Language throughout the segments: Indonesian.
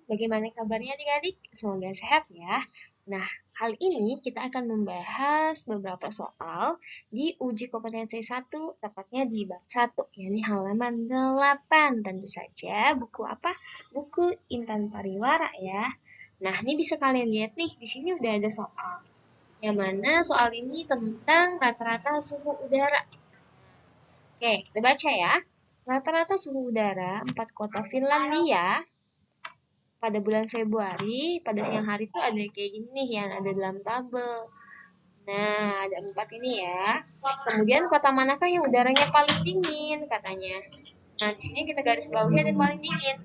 bagaimana kabarnya adik-adik? Semoga sehat ya. Nah, kali ini kita akan membahas beberapa soal di uji kompetensi 1, tepatnya di bab 1, yakni halaman 8. Tentu saja buku apa? Buku Intan Pariwara ya. Nah, ini bisa kalian lihat nih, di sini udah ada soal. Yang mana soal ini tentang rata-rata suhu udara. Oke, kita baca ya. Rata-rata suhu udara 4 kota Finlandia pada bulan Februari, pada siang hari itu ada kayak gini nih yang ada dalam tabel. Nah, ada 4 ini ya. Kemudian kota manakah yang udaranya paling dingin katanya. Nah, di sini kita garis bawahi ada paling dingin.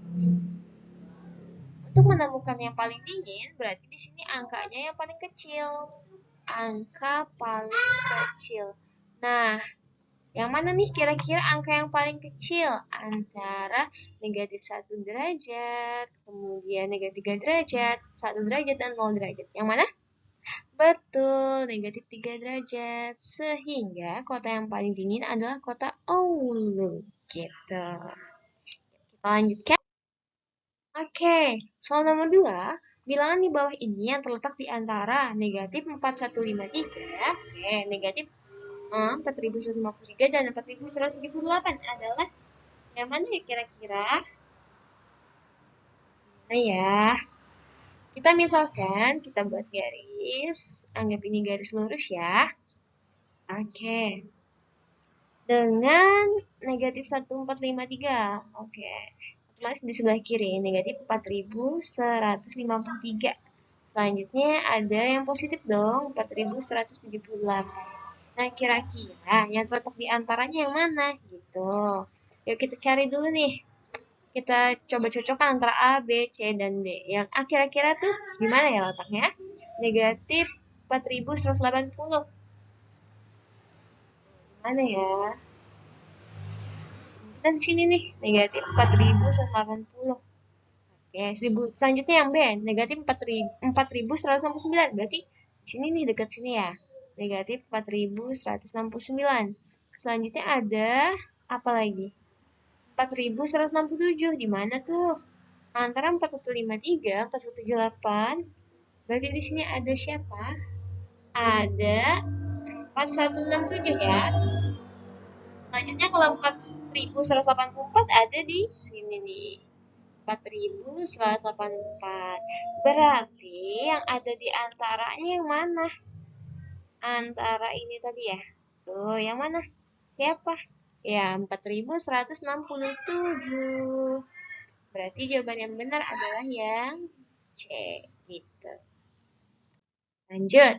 Untuk menemukan yang paling dingin, berarti di sini angkanya yang paling kecil. Angka paling kecil. Nah, yang mana nih kira-kira angka yang paling kecil? Antara negatif 1 derajat, kemudian negatif 3 derajat, 1 derajat, dan 0 derajat. Yang mana? Betul, negatif 3 derajat. Sehingga kota yang paling dingin adalah kota Oulu. Gitu. Kita lanjutkan. Oke, soal nomor 2. Bilangan di bawah ini yang terletak di antara negatif 4153, negatif 4153 dan 4178 adalah yang mana ya kira-kira? Nah ya, kita misalkan kita buat garis, anggap ini garis lurus ya. Oke. Dengan negatif 1453. Oke. Otomatis di sebelah kiri negatif 4153. Selanjutnya ada yang positif dong, 4178. Nah, kira-kira yang terletak di antaranya yang mana? Gitu. Yuk kita cari dulu nih. Kita coba cocokkan antara A, B, C, dan D. Yang A kira-kira tuh di mana ya letaknya? Negatif 4180. Mana ya? Dan sini nih, negatif 4180. Oke, selanjutnya yang B, negatif 4169. Berarti di sini nih dekat sini ya. Negatif 4169. Selanjutnya ada apa lagi? 4167. Di mana tuh? Antara 4153, 4178. Berarti di sini ada siapa? Ada 4167 ya. Selanjutnya kalau 4184 ada di sini nih. 4184. Berarti yang ada di antaranya yang mana? Antara ini tadi ya. Tuh, yang mana? Siapa? Ya, 4167. Berarti jawaban yang benar adalah yang C. Gitu. Lanjut.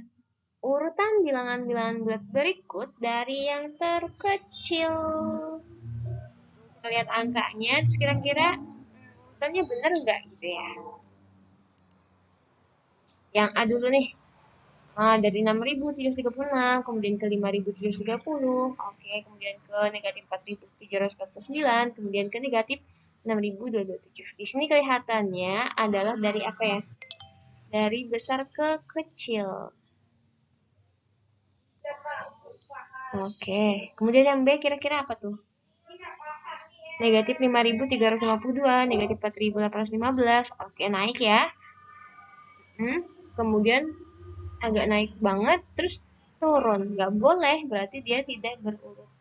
Urutan bilangan-bilangan bulat berikut dari yang terkecil. Kita lihat angkanya, terus kira-kira urutannya benar nggak gitu ya. Yang A dulu nih. Dari 6.736, kemudian ke 5.730, oke, kemudian ke negatif 4.749, kemudian ke negatif 6.227. Di sini kelihatannya adalah dari apa ya? Dari besar ke kecil. Oke, kemudian yang B kira-kira apa tuh? Negatif 5.352, negatif 4.815. Oke, naik ya. Kemudian agak naik banget, terus turun. Nggak boleh, berarti dia tidak berurutan.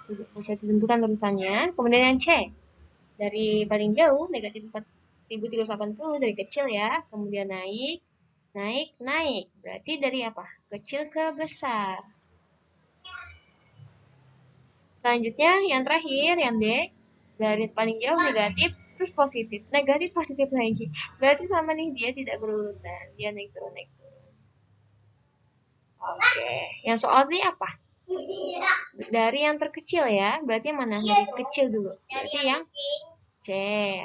Tidak bisa ditentukan urutannya. Kemudian yang C. Dari paling jauh, negatif 4.380 dari kecil ya. Kemudian naik, naik, naik. Berarti dari apa? Kecil ke besar. Selanjutnya yang terakhir, yang D, dari paling jauh negatif, terus positif. Negatif, positif lagi. Berarti sama nih, dia tidak berurutan. Dia naik turun, naik turun. Oke, yang soal ini apa? Dari yang terkecil ya, berarti yang mana? Dari kecil dulu. Berarti yang C.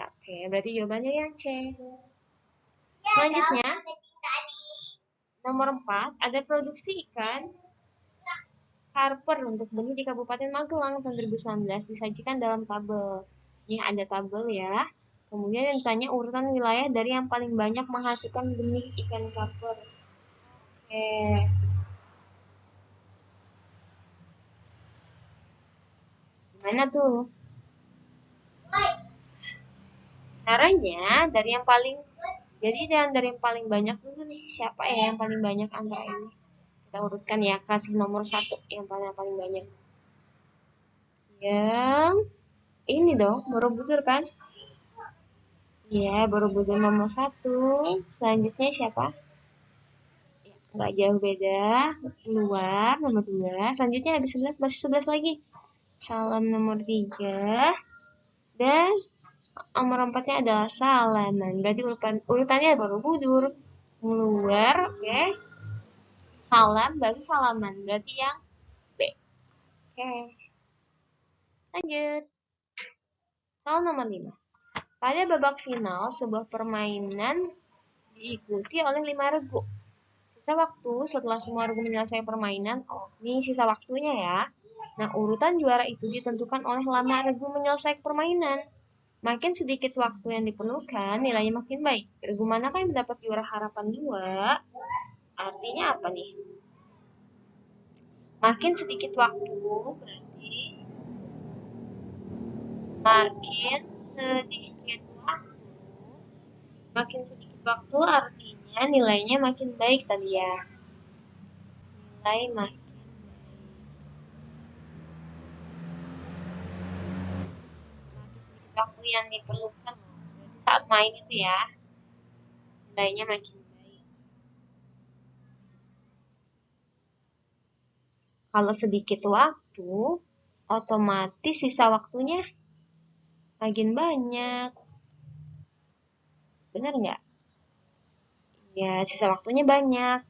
Oke, berarti jawabannya yang C. Selanjutnya, nomor 4, ada produksi ikan karper untuk benih di Kabupaten Magelang tahun 2019 disajikan dalam tabel. Ini ada tabel ya. Kemudian yang ditanya urutan wilayah dari yang paling banyak menghasilkan benih ikan karper. Oke. Gimana tuh? Caranya dari yang paling, jadi dari yang paling banyak dulu nih, siapa ya yang paling banyak antara ini? Kita urutkan ya, kasih nomor 1 yang paling banyak. Yang ini dong, Borobudur kan? Iya, Borobudur nomor 1. Selanjutnya siapa? Ya, nggak jauh beda. Luar nomor 2. Selanjutnya habis 11 masih 11 lagi. Salam nomor 3. Dan nomor 4-nya adalah Salaman. Berarti urutannya Borobudur. Luar, oke. Salam baru Salaman. Berarti yang B. Oke. Lanjut. Soal nomor 5. Pada babak final, sebuah permainan diikuti oleh 5 regu. Sisa waktu setelah semua regu menyelesaikan permainan, ini sisa waktunya ya. Nah, urutan juara itu ditentukan oleh lama regu menyelesaikan permainan. Makin sedikit waktu yang diperlukan, nilainya makin baik. Regu manakah yang mendapat juara harapan 2? Artinya apa nih? Makin sedikit waktu, berarti makin sedikit waktu. Makin sedikit waktu artinya nilainya makin baik tadi ya. Nilai makin sedikit waktu yang diperlukan saat main itu ya, nilainya makin baik. Kalau sedikit waktu, otomatis sisa waktunya makin banyak. Benar nggak? Ya, sisa waktunya banyak.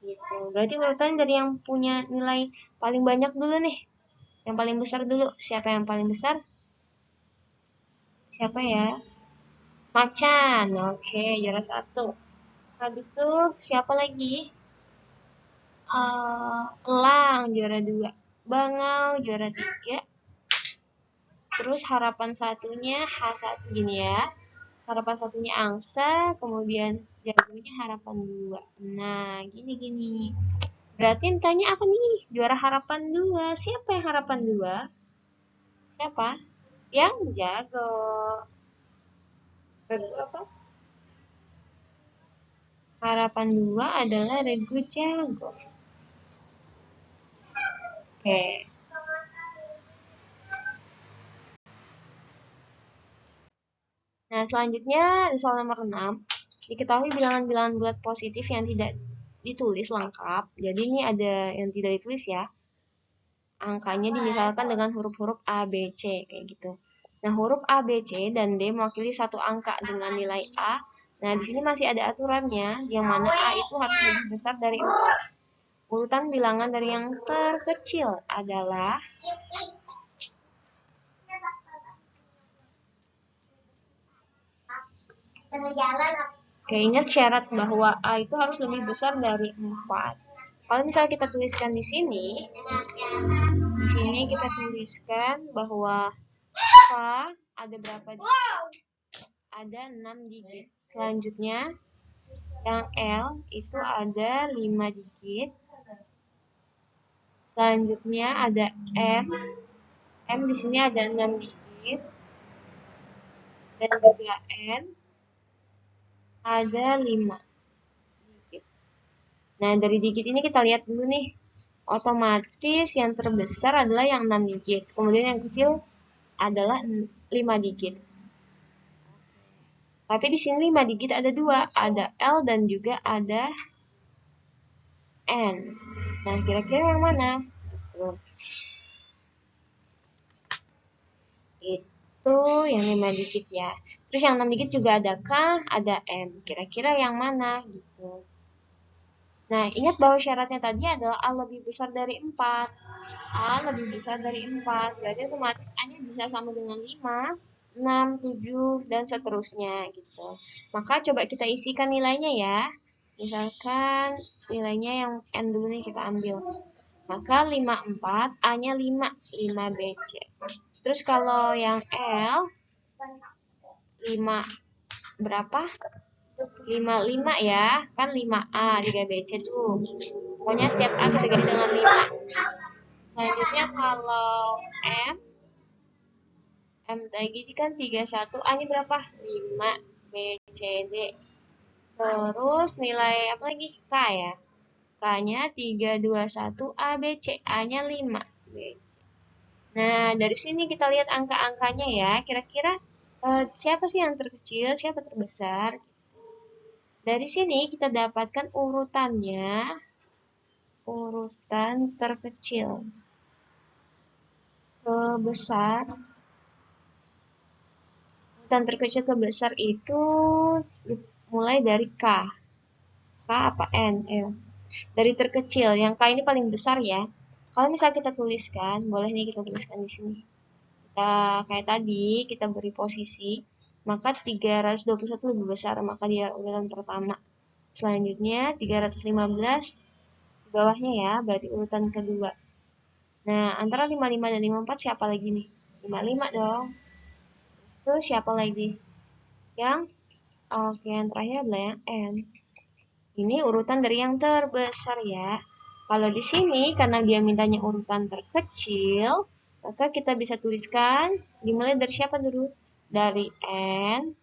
Gitu. Berarti urutan dari yang punya nilai paling banyak dulu nih. Yang paling besar dulu. Siapa yang paling besar? Siapa ya? Macan. Oke, juara 1. Habis itu siapa lagi? Elang juara 2. Bangal juara 3. Terus harapan satunya H1 gini ya. Harapan satunya angsa, kemudian jagonya harapan 2. Nah, gini. Berarti yang tanya apa nih? Juara harapan 2. Siapa yang harapan 2? Siapa? Yang jago. Regu apa? Harapan 2 adalah regu jago. Oke. Nah, selanjutnya di soal nomor 6. Diketahui bilangan-bilangan bulat positif yang tidak ditulis lengkap. Jadi ini ada yang tidak ditulis ya. Angkanya dimisalkan dengan huruf-huruf A, B, C kayak gitu. Nah, huruf A, B, C, dan D mewakili satu angka dengan nilai A. Nah, di sini masih ada aturannya, yang mana A itu harus lebih besar dari 4. Urutan bilangan dari yang terkecil adalah Oke, ingat syarat bahwa A itu harus lebih besar dari 4. Kalau misalnya kita tuliskan di sini kita tuliskan bahwa K ada berapa digit? Ada 6 digit. Selanjutnya, yang L itu ada 5 digit. Selanjutnya ada M. M di sini ada 6 digit. Dan juga N ada 5 digit. Nah, dari digit ini kita lihat dulu nih. Otomatis yang terbesar adalah yang 6 digit. Kemudian yang kecil adalah 5 digit. Tapi di sini 5 digit ada 2. Ada L dan juga ada N. Nah, kira-kira yang mana? Itu yang 5 digit ya. Terus yang 6 digit juga ada K, ada M. Kira-kira yang mana? Gitu. Nah, ingat bahwa syaratnya tadi adalah A lebih besar dari 4. A lebih besar dari 4. Jadi otomatis A-nya bisa sama dengan 5, 6, 7, dan seterusnya gitu. Maka coba kita isikan nilainya ya. Misalkan nilainya yang N dulu nih kita ambil. Maka 54, A-nya 5, 5 BC. Terus kalau yang L, 5 berapa? 55 ya, kan 5A, 3BC tuh. Pokoknya setiap A kita ganti dengan 5. Selanjutnya kalau M M lagi kan 31, A ini berapa? 5, B, C, D. Terus nilai apa lagi? K ya. K-nya 321, A, B, C. A-nya 5, B, C. Nah, dari sini kita lihat angka-angkanya ya. Kira-kira siapa sih yang terkecil, siapa terbesar? Dari sini kita dapatkan urutannya, urutan terkecil ke besar. Urutan terkecil ke besar itu mulai dari K. K apa N? Dari terkecil, yang K ini paling besar ya. Kalau misal kita tuliskan, boleh nih kita tuliskan di sini. Kita kayak tadi, kita beri posisi, maka 321 lebih besar, maka dia urutan pertama. Selanjutnya 315 di bawahnya ya, berarti urutan kedua. Nah, antara 55 dan 54 siapa lagi nih? 55 dong. Terus siapa lagi? Yang oke, yang terakhir adalah yang N. Ini urutan dari yang terbesar ya. Kalau di sini karena dia mintanya urutan terkecil, maka kita bisa tuliskan dimulai dari siapa dulu? Dari N,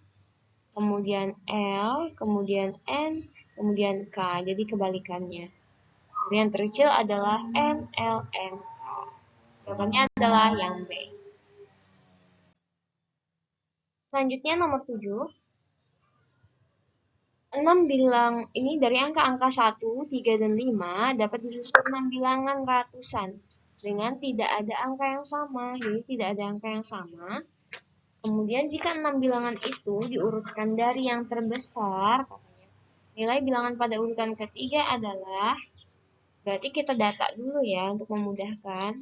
kemudian L, kemudian N, kemudian K. Jadi kebalikannya. Jadi yang terkecil adalah N, L, N, K. Jawabannya adalah yang B. Selanjutnya nomor 7. 6 bilang ini dari angka-angka 1, 3, dan 5 dapat disusun 6 bilangan ratusan dengan tidak ada angka yang sama. Jadi tidak ada angka yang sama. Kemudian jika 6 bilangan itu diurutkan dari yang terbesar, nilai bilangan pada urutan ketiga adalah, berarti kita data dulu ya untuk memudahkan.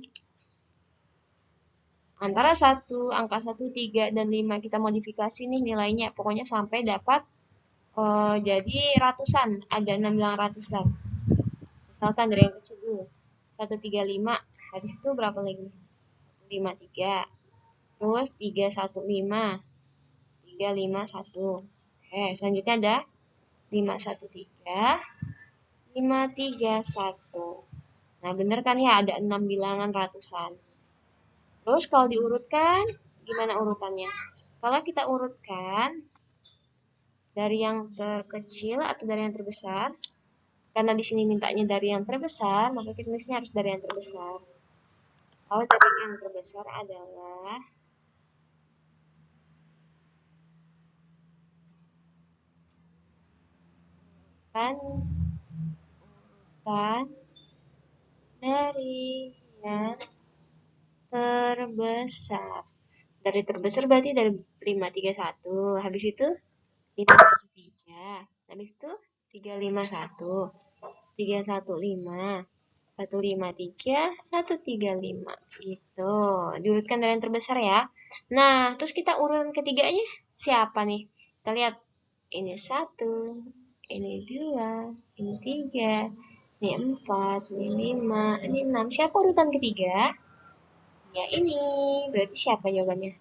Antara angka 1, 3, dan 5 kita modifikasi nih nilainya. Pokoknya sampai dapat jadi ratusan, ada 6 bilangan ratusan. Misalkan dari yang kecil dulu, 135, habis itu berapa lagi? 53, terus 315, 351. Oke, selanjutnya ada 513, 531. Nah, bener kan ya, ada 6 bilangan ratusan. Terus kalau diurutkan, gimana urutannya? Kalau kita urutkan dari yang terkecil atau dari yang terbesar, karena di sini mintanya dari yang terbesar, maka kita tulisnya harus dari yang terbesar. Kalau dari yang terbesar adalah urutan dari yang terbesar. Dari terbesar berarti dari 531. Habis itu 513. Habis itu 351. 315. 153, 135 gitu. Diurutkan dari yang terbesar ya. Nah, terus kita urutan ketiganya siapa nih? Kita lihat ini 1, ini 2, ini 3, ini 4, ini 5, ini 6. Siapa urutan ketiga? Ya ini. Berarti siapa jawabannya?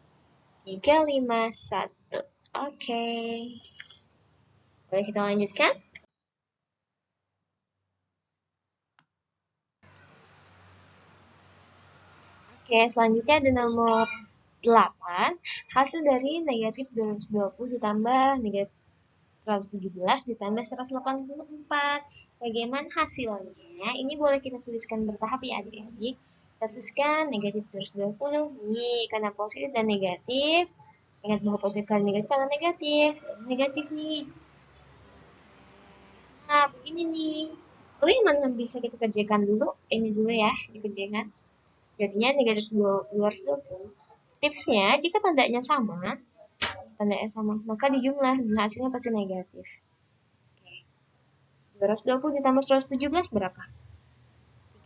351. Oke. Boleh kita lanjutkan? Oke, selanjutnya ada nomor 8. Hasil dari negatif 220 ditambah negatif 117 ditambah 184. Bagaimana hasilnya? Ini boleh kita tuliskan bertahap ya adik-adik. Kita tuliskan negatif 220. Nih, karena positif dan negatif. Ingat bahwa positif kali negatif karena negatif. Negatif nih. Nah, begini nih. Tapi mana bisa kita kerjakan dulu. Ini dulu ya, dikerjakan. Jadinya negatif 220. Tipsnya, jika tandanya sama, maka dijumlah dan hasilnya pasti negatif. 220 ditambah 117 berapa?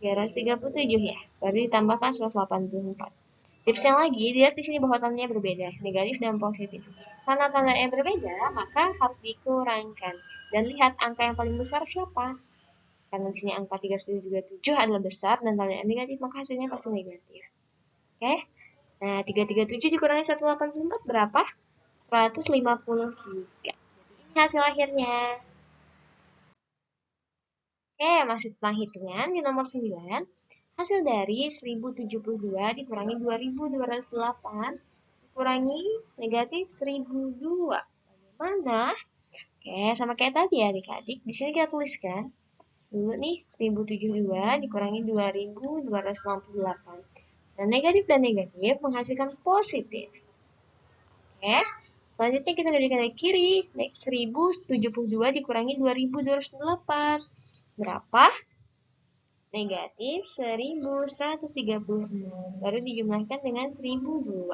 337 ya. Baru ditambahkan 184. Tipsnya lagi, lihat di sini bahwa tandanya berbeda, negatif dan positif. Karena tandanya berbeda, maka harus dikurangkan. Dan lihat angka yang paling besar siapa? Karena di sini angka 337 adalah besar dan tandanya negatif, maka hasilnya pasti negatif. Oke? Nah, 337 dikurangi 184 berapa? 153. Jadi ini hasil akhirnya. Oke, masih tentang hitungan. Di nomor 9, hasil dari 1072 dikurangi 2208 kurangi negatif 1002. Bagaimana? Oke, sama kayak tadi ya adik-adik. Di sini kita tuliskan dulu nih 1072 dikurangi 2268. Dan negatif menghasilkan positif. Oke. Selanjutnya kita kerjakan dari kiri. 1072 dikurangi 2208. Berapa? Negatif 1136. Baru dijumlahkan dengan 1002.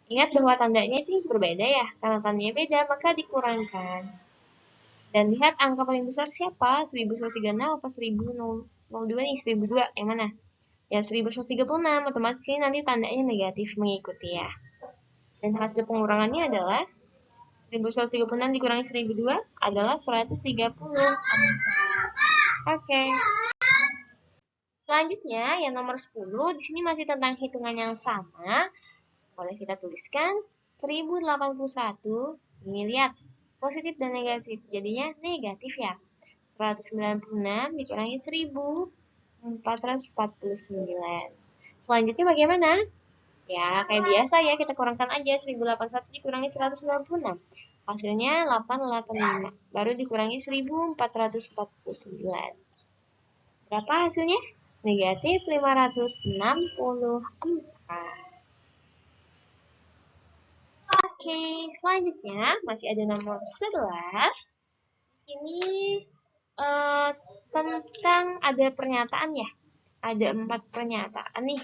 Ingat bahwa tandanya ini berbeda ya. Karena tandanya beda, maka dikurangkan. Dan lihat angka paling besar siapa? 1136 apa 1002 nih? 1002 yang mana? Ya 1136. Otomatis ini nanti tandanya negatif mengikuti ya. Dan hasil pengurangannya adalah 1136 dikurangi 1002 adalah 134. Oke. Selanjutnya yang nomor 10 di sini masih tentang hitungan yang sama. Boleh kita tuliskan 1081. Ini lihat positif dan negatif. Jadinya negatif ya. 196 dikurangi 1449. Selanjutnya bagaimana? Ya, kayak biasa ya, kita kurangkan aja 1081 dikurangi 196. Hasilnya 885. Baru dikurangi 1449. Berapa hasilnya? Negatif 564. Oke, selanjutnya masih ada nomor 11. Ini tentang ada pernyataan ya. Ada 4 pernyataan nih.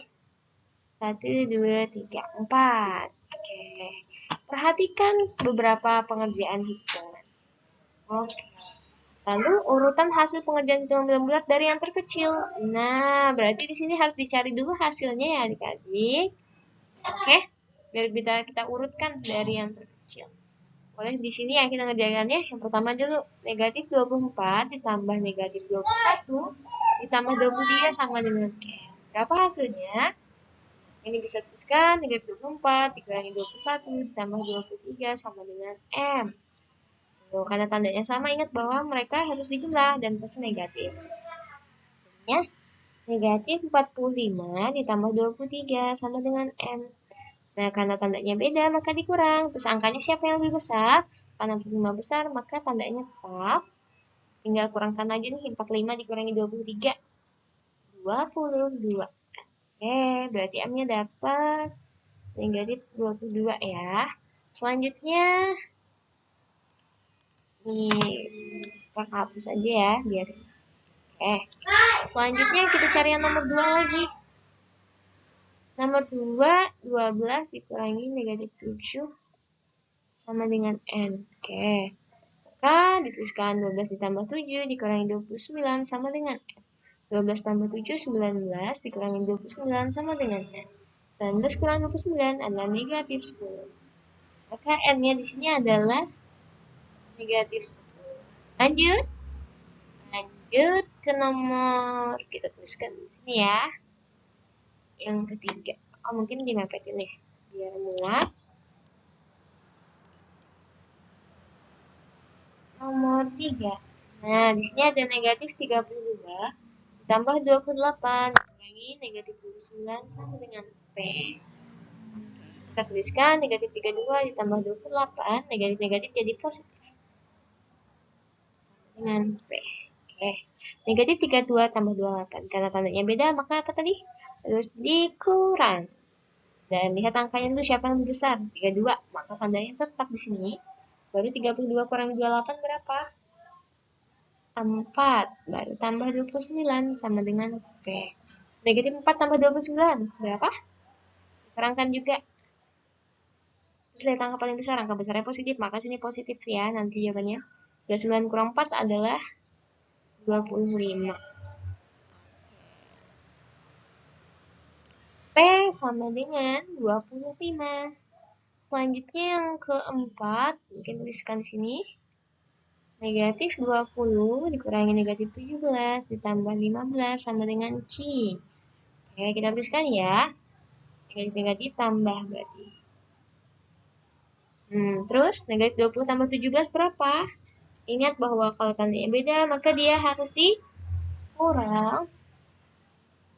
1, 2, 3, 4. Oke. Perhatikan beberapa pengerjaan hitungan. Oke. Lalu urutan hasil pengerjaan hitungan bulat dari yang terkecil. Nah, berarti di sini harus dicari dulu hasilnya ya adik-adik. Oke. Biar kita urutkan dari yang terkecil. Boleh di sini ya kita ngerjakannya. Yang pertama dulu negatif 24 ditambah negatif 21 ditambah 23 sama dengan N. Berapa hasilnya? Ini bisa tuliskan negatif 24 dikurangi 21 ditambah 23 sama dengan M. Tuh, karena tandanya sama, ingat bahwa mereka harus dijumlah dan pasti negatif. Ya, negatif 45 ditambah 23 sama dengan M. Nah, karena tandanya beda, maka dikurang. Terus angkanya siapa yang lebih besar? Karena 45 besar, maka tandanya tetap. Tinggal kurangkan aja nih, 45 dikurangi 23. 22. Oke, berarti M-nya dapat negatif 22 ya. Selanjutnya, nih, kita hapus aja ya, biar. Oke, selanjutnya kita cari yang nomor 2 lagi. Nomor 2, 12 dikurangi negatif 7 sama dengan N. Oke. Maka dituliskan 12 ditambah 7 dikurangi 29 sama dengan N. 12 tambah 7, 19 dikurangi 29 sama dengan N. 19 kurang 29 adalah negatif 10. Maka N-nya di sini adalah negatif 10. Lanjut. Lanjut ke nomor, kita tuliskan di sini ya. Yang ketiga. Oh, mungkin dimepetin nih. Biar muat. Nomor 3. Nah, di sini ada negatif 32 ditambah 28 dikurangi negatif 29 sama dengan P. Kita tuliskan negatif 32 ditambah 28, negatif-negatif jadi positif. Sama dengan P. Oke. Negatif 32 tambah 28. Karena tandanya beda, maka apa tadi? Harus dikurang. Dan lihat angkanya dulu siapa yang lebih besar. 32. Maka tandanya tetap di sini. Baru 32 kurang 28 berapa? 4. Baru tambah 29 sama dengan P. Negatif 4 tambah 29. Berapa? Kurangkan juga. Terus lihat angka paling besar. Angka besarnya positif. Maka sini positif ya nanti jawabannya. 29 kurang 4 adalah 25. P sama dengan 25. Selanjutnya yang keempat. Mungkin tuliskan di sini. Negatif 20 dikurangi negatif 17 ditambah 15 sama dengan Q. Oke, kita tuliskan ya. Negatif tambah berarti. Terus negatif 20 tambah 17 berapa? Ingat bahwa kalau tandanya beda, maka dia harus dikurang.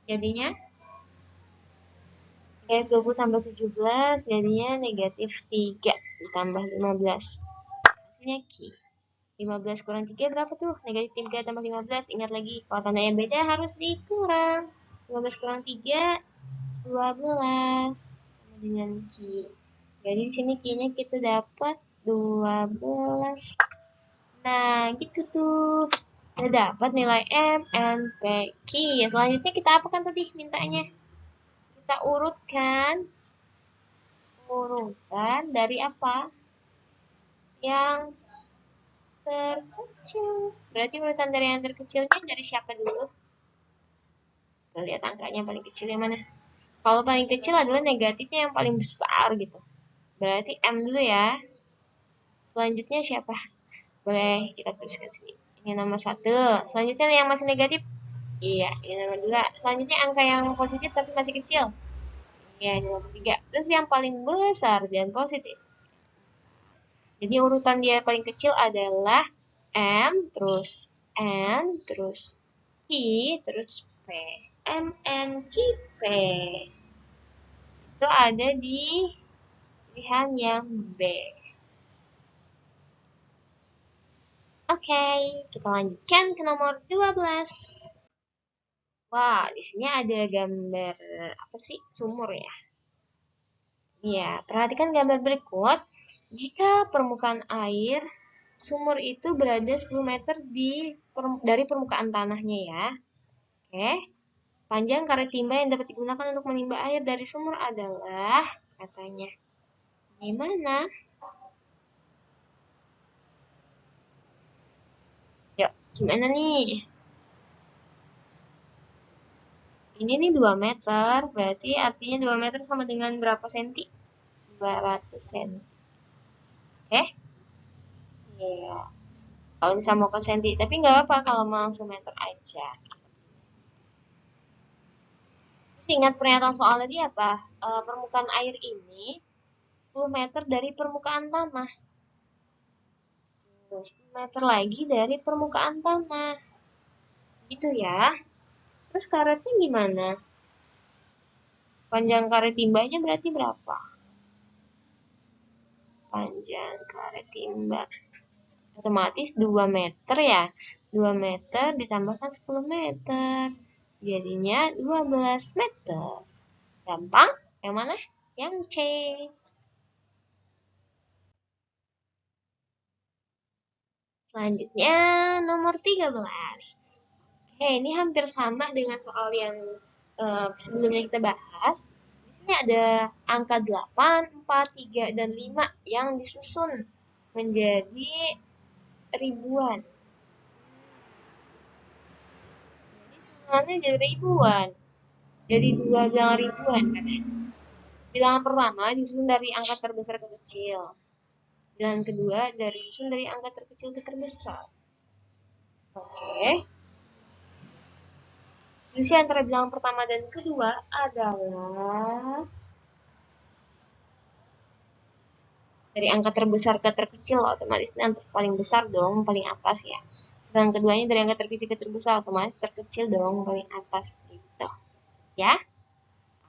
Jadinya Oke, 20 tambah 17 jadinya negatif 3 ditambah 15. Hasilnya Q. 15 kurang 3 berapa tuh? Negatif 3 tambah 15. Ingat lagi, kalau tandanya beda harus dikurang. 15 kurang 3, 12. Sama dengan Q. Jadi di sini Q-nya kita dapat 12. Nah, gitu tuh. Udah dapat nilai M, N, P, Q. Ya, selanjutnya kita apakan tadi mintanya? Kita urutkan urutan dari apa? Yang terkecil. Berarti urutan dari yang terkecilnya dari siapa dulu? Kita lihat angkanya paling kecil yang mana. Kalau paling kecil adalah negatifnya yang paling besar gitu. Berarti M dulu ya. Selanjutnya siapa? Boleh kita tuliskan sini. Ini nomor 1. Selanjutnya yang masih negatif. Iya, ini nomor 2. Selanjutnya angka yang positif tapi masih kecil. Iya, ini nomor 3. Terus yang paling besar dan positif. Jadi urutan dia paling kecil adalah M, terus N, terus I, terus P. M, N, Q, P. Itu ada di pilihan yang B. Oke, kita lanjutkan ke nomor 12. Wah, di sini ada gambar apa sih? Sumur ya. Iya, perhatikan gambar berikut. Jika permukaan air sumur itu berada 10 meter dari permukaan tanahnya ya. Oke. Panjang karet timba yang dapat digunakan untuk menimba air dari sumur adalah katanya. Gimana? Yuk, gimana nih? Ini nih 2 meter, berarti artinya 2 meter sama dengan berapa senti? 200 senti. Oke? Iya. Kalau bisa mau ke senti, tapi nggak apa-apa kalau mau langsung meter aja. Ingat pernyataan soal tadi apa? Permukaan air ini 10 meter dari permukaan tanah. 10 meter lagi dari permukaan tanah. Gitu ya. Terus karetnya gimana? Panjang karet timbanya berarti berapa? Panjang karet timba. Otomatis 2 meter ya. 2 meter ditambahkan 10 meter. Jadinya 12 meter. Gampang? Yang mana? Yang C. Selanjutnya nomor 13. Oke, ini hampir sama dengan soal yang sebelumnya kita bahas. Di sini ada angka 8, 4, 3, dan 5 yang disusun menjadi ribuan. Jadi susunannya jadi ribuan. Jadi 2 bilangan ribuan kan ya. Bilangan pertama disusun dari angka terbesar ke kecil. Bilangan kedua dari disusun dari angka terkecil ke terbesar. Oke. Selisih antara bilangan pertama dan kedua adalah dari angka terbesar ke terkecil, otomatis yang paling besar dong, paling atas ya. Dan keduanya dari angka terkecil ke terbesar, otomatis terkecil dong, paling atas gitu. Ya?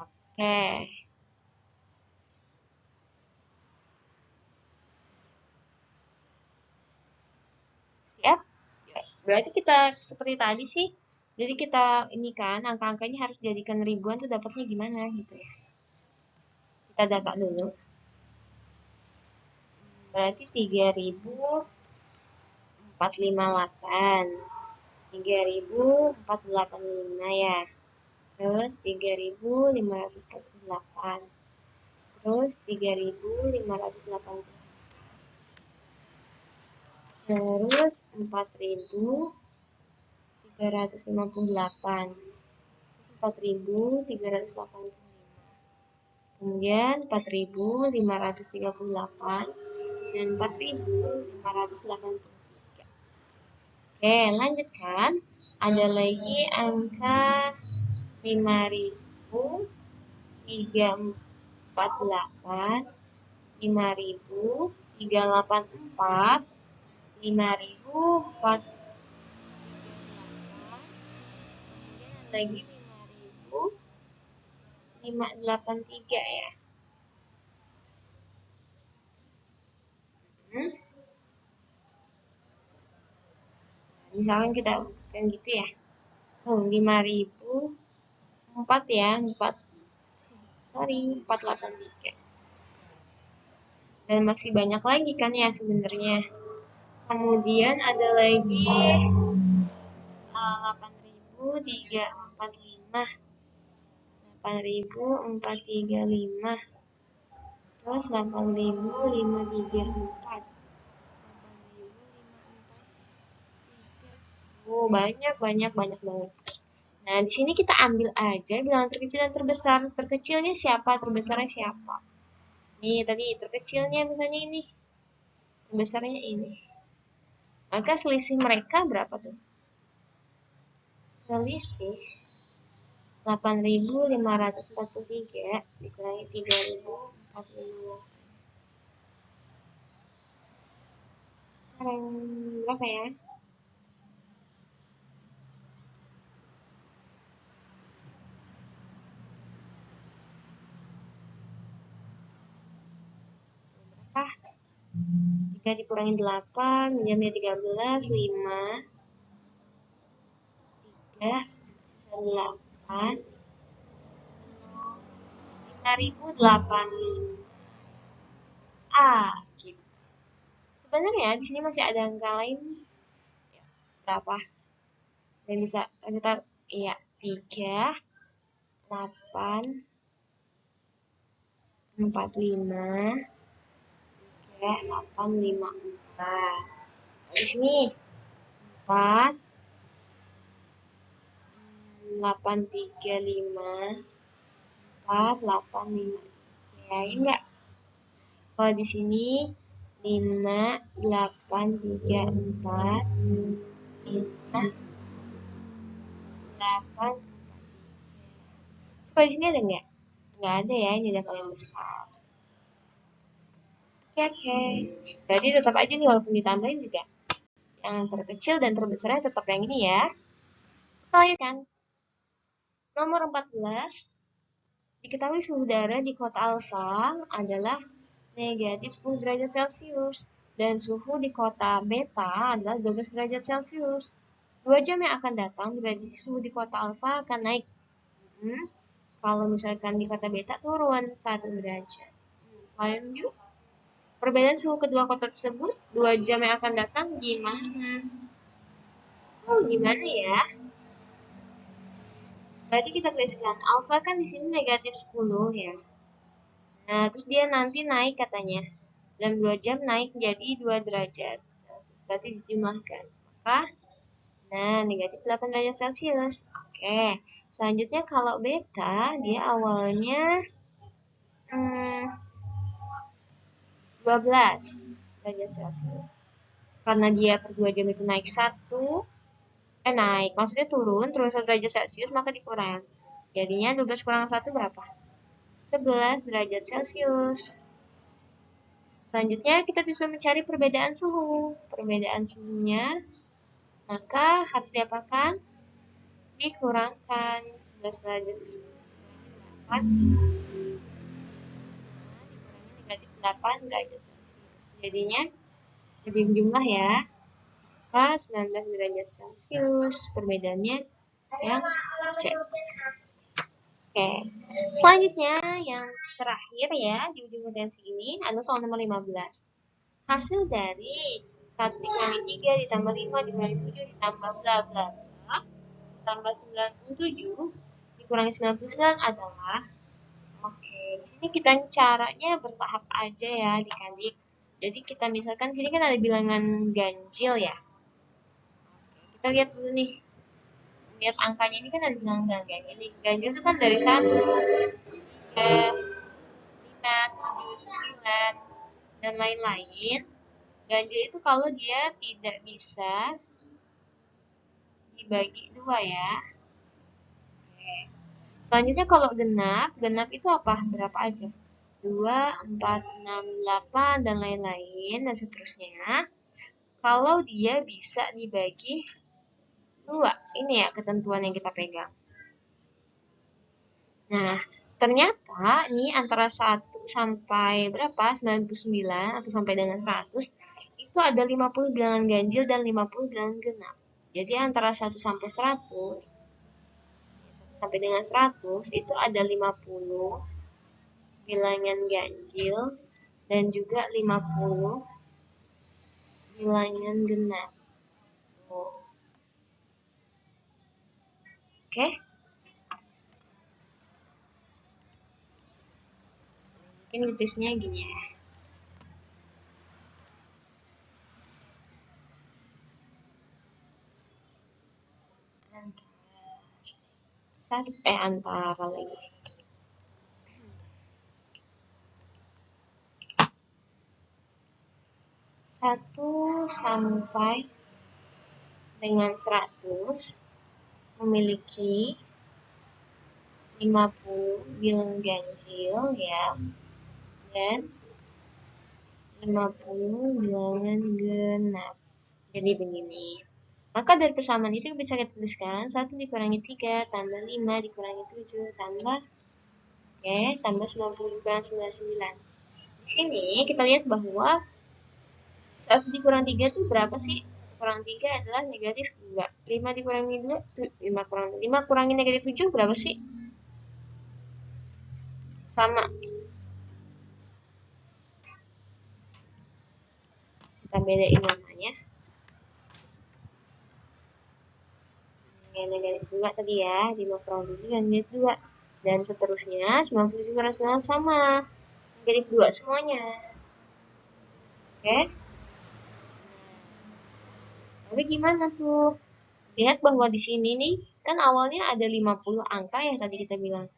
Oke. Siap? Ya, berarti kita seperti tadi sih. Jadi kita ini kan angka-angkanya harus jadikan ribuan tuh dapatnya gimana gitu ya. Kita data dulu. Berarti 3.458. 3.485 ya. Terus 3.548. Terus 3.580. Terus 4.358. 4.385. Kemudian 4.538 dan 4.583. Oke, lanjutkan. Ada lagi angka 5.348, 5.384, 5.004, kemudian lagi 5.000, 583 ya. Misalkan kita kan gitu ya. Oh, 5.004 ya, 483. Dan masih banyak lagi kan ya sebenarnya. Kemudian ada lagi 8.345, 8.435, terus 8.534. Oh, banyak banyak banyak banget. Nah, di sini kita ambil aja bilangan terkecil dan terbesar. Terkecilnya siapa, terbesarnya siapa? Nih, tadi terkecilnya misalnya ini, terbesarnya ini. Maka selisih mereka berapa tuh? Selisih 8.543 dikurangi 3.458. Sekarang berapa ya? Berapa? 3 dikurangi 8, menjadi 13, 5, 3, 8, 5.085. Gitu. Sebenarnya di sini masih ada angka lain. Berapa? Dan bisa kita, iya, 3, 8, 45, 3, 8, 5, 4. Di sini 4, 8, 3, 5, 4, 8, 5. Ya, enggak. Kalau di sini 5, 8, 3, 4, 5, 8. Kalau di sini ada enggak? Enggak ada ya, ini udah paling besar. Oke. Berarti tetap aja nih walaupun ditambahin juga. Yang terkecil dan terbesarnya tetap yang ini ya. Kita lanjutkan. Nomor 14. Diketahui suhu udara di kota Alfa adalah negatif 10 derajat Celcius. Dan suhu di kota Beta adalah 12 derajat Celcius. 2 jam yang akan datang, berarti suhu di kota Alfa akan naik. Kalau misalkan di kota Beta turun 1 derajat. Lanjut. Perbedaan suhu kedua kota tersebut 2 jam yang akan datang gimana? Oh, gimana ya? Berarti kita tuliskan alfa kan di sini negatif 10 ya. Nah, terus dia nanti naik katanya. Dalam 2 jam naik jadi 2 derajat Celcius. Berarti dijumlahkan. Maka, nah, negatif 8 derajat Celcius. Oke. Selanjutnya kalau beta, dia awalnya 12 derajat Celcius. Karena dia per 2 jam itu naik 1, naik, maksudnya turun 1 derajat Celcius, maka dikurang. Jadinya 12 kurang 1 berapa? 11 derajat Celcius. Selanjutnya kita bisa mencari perbedaan suhu. Perbedaan suhunya, maka harus diapakan? Dikurangkan 11 derajat Celcius. 8, dikurangi negatif 8 derajat Celcius. Jadinya jadi jumlah ya. Maka 19 derajat Celcius. Perbedaannya yang C. Oke, selanjutnya yang terakhir ya di ujung potensi ini ada soal nomor 15. Hasil dari 1 dikurangi 3 ditambah 5 dikurangi 7 ditambah bla bla bla ditambah 97 dikurangi 99 adalah, oke, di sini kita caranya bertahap aja ya adik-adik. Jadi kita misalkan sini kan ada bilangan ganjil ya. Kita lihat dulu nih. Lihat angkanya ini kan ada bilangan ganjil. Ganjil itu kan dari 1, 3, 5, 7, 9, dan lain-lain. Ganjil itu kalau dia tidak bisa dibagi 2 ya. Oke. Selanjutnya kalau genap, genap itu apa? Berapa aja? 2, 4, 6, 8, dan lain-lain, dan seterusnya. Kalau dia bisa dibagi 2, ini ya ketentuan yang kita pegang. Nah, Ternyata ini antara 1 sampai berapa? 99 atau sampai dengan 100 itu ada 50 bilangan ganjil dan 50 bilangan genap. Jadi antara 1 sampai 100 sampai dengan 100 itu ada 50 bilangan ganjil dan juga 50 bilangan genap. Oke. Mungkin ditulisnya gini ya. Antara lagi. 1 sampai dengan 100 memiliki 50 bilangan ganjil ya, dan 50 bilangan genap. Jadi begini. Maka dari persamaan itu bisa kita tuliskan 1 dikurangi 3 tambah 5 dikurangi 7 tambah tambah 90 dikurangi 99. Di sini kita lihat bahwa 1 dikurang 3 itu berapa sih? Kurang 3 adalah negatif 2. 5 dikurangi 2, 5 kurangi negatif 7 berapa sih? Sama. Kita bedain namanya. Negatif 2 tadi ya, 5 kurang 7 dan negatif 2. Dan seterusnya, 97 kurang 9 sama. Negatif 2 semuanya. Oke. Lalu gimana tuh? Lihat bahwa di sini nih, kan awalnya ada 50 angka ya tadi kita bilang.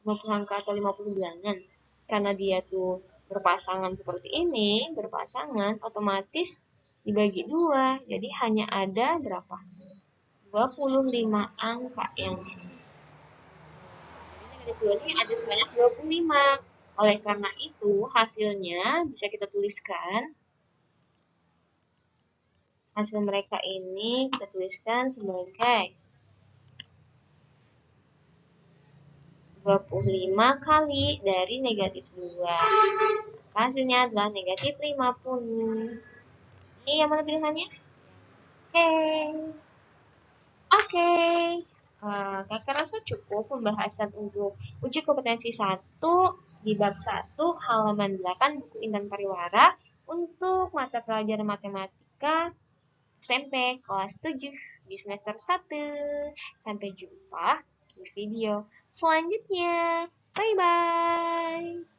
50 angka atau 50 bilangan. Karena dia tuh berpasangan seperti ini, berpasangan, otomatis dibagi 2. Jadi hanya ada berapa? 25 angka yang di sini. Jadi negatif 2 ini ada sebanyak 25. Oleh karena itu, hasilnya bisa kita tuliskan. Hasil mereka ini kita tuliskan sebagai 25 kali dari negatif 2. Hasilnya adalah negatif 50. Ini yang mana pilihannya? Oke. Kakak rasa cukup pembahasan untuk uji kompetensi 1 di bab 1 halaman 8 buku Intan Pariwara untuk mata pelajaran matematika SMP kelas 7 di semester 1. Sampai jumpa di video selanjutnya. Bye-bye.